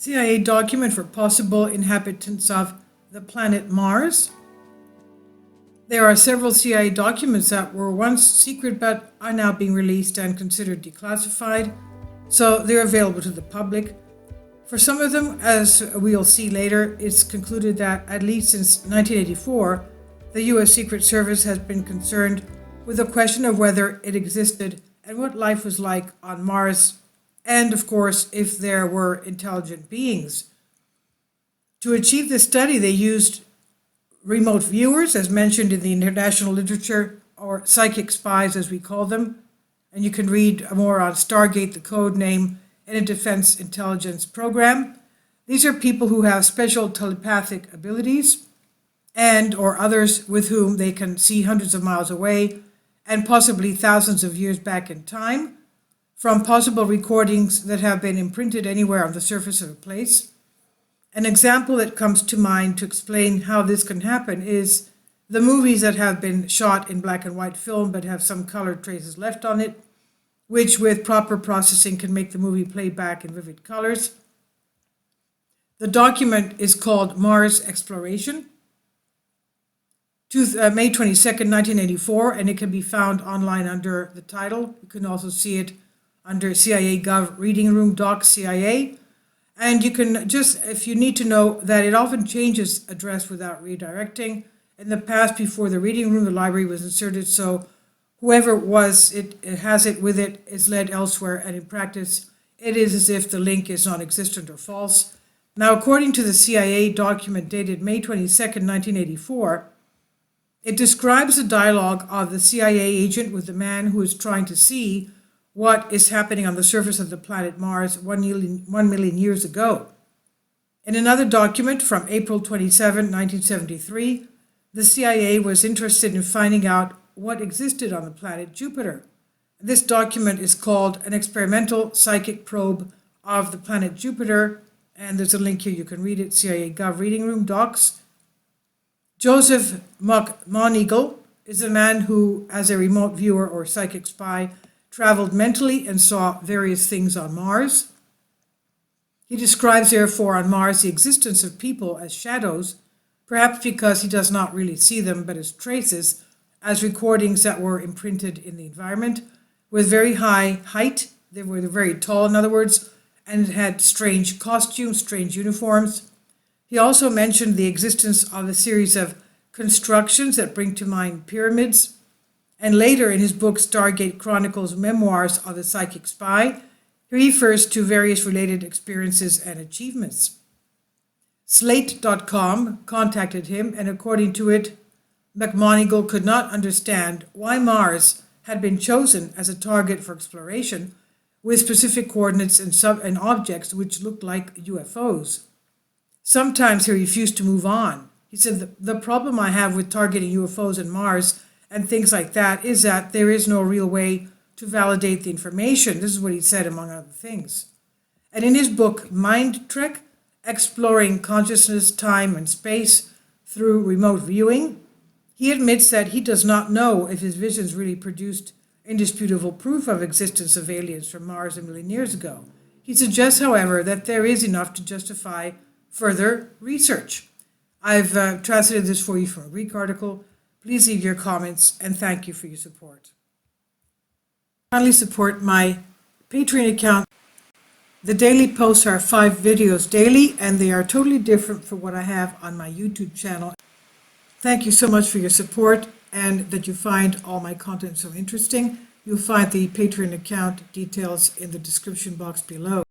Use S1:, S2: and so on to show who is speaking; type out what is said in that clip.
S1: CIA document for possible inhabitants of the planet Mars. There are several CIA documents that were once secret but are now being released and considered declassified, so they're available to the public. For some of them, as we'll see later, it's concluded that at least since 1984, the U.S. Secret Service has been concerned with the question of whether it existed and what life was like on Mars, and of course, if there were intelligent beings. To achieve this study, they used remote viewers, as mentioned in the international literature, or psychic spies as we call them. And you can read more on Stargate, the code name, in a defense intelligence program. These are people who have special telepathic abilities and or others with whom they can see hundreds of miles away and possibly thousands of years back in time from possible recordings that have been imprinted anywhere on the surface of a place. An example that comes to mind to explain how this can happen is the movies that have been shot in black and white film but have some colored traces left on it, which with proper processing can make the movie play back in vivid colors. The document is called Mars Exploration, May 22nd, 1984, and it can be found online under the title. You can also see it under CIA Gov Reading Room Docs CIA. And you can just, if you need to know, that it often changes address without redirecting. In the past, before the reading room, the library was inserted, so whoever has it with it is led elsewhere, and in practice, it is as if the link is non-existent or false. Now, according to the CIA document dated May 22nd, 1984, it describes the dialogue of the CIA agent with the man who is trying to see what is happening on the surface of the planet Mars 1 million years ago. In another document from April 27, 1973, the CIA was interested in finding out what existed on the planet Jupiter. This document is called An Experimental Psychic Probe of the Planet Jupiter, and there's a link here, you can read it, CIA Gov Reading Room Docs. Joseph Moneagle is a man who, as a remote viewer or psychic spy, traveled mentally and saw various things on Mars. He describes, therefore, on Mars the existence of people as shadows, perhaps because he does not really see them, but as traces, as recordings that were imprinted in the environment, with very high height. They were very tall, in other words, and had strange costumes, strange uniforms. He also mentioned the existence of a series of constructions that bring to mind pyramids. And later in his book, Stargate Chronicles Memoirs of the Psychic Spy, he refers to various related experiences and achievements. Slate.com contacted him, and according to it, McMoneagle could not understand why Mars had been chosen as a target for exploration with specific coordinates and objects which looked like UFOs. Sometimes he refused to move on. He said, the problem I have with targeting UFOs and Mars and things like that is that there is no real way to validate the information. This is what he said, among other things. And in his book, Mind Trek, Exploring Consciousness, Time, and Space Through Remote Viewing, he admits that he does not know if his visions really produced indisputable proof of existence of aliens from Mars a million years ago. He suggests, however, that there is enough to justify further research. I've translated this for you from a Greek article. Please leave your comments, and thank you for your support. Kindly support my Patreon account. The daily posts are 5 videos daily, and they are totally different from what I have on my YouTube channel. Thank you so much for your support and that you find all my content so interesting. You'll find the Patreon account details in the description box below.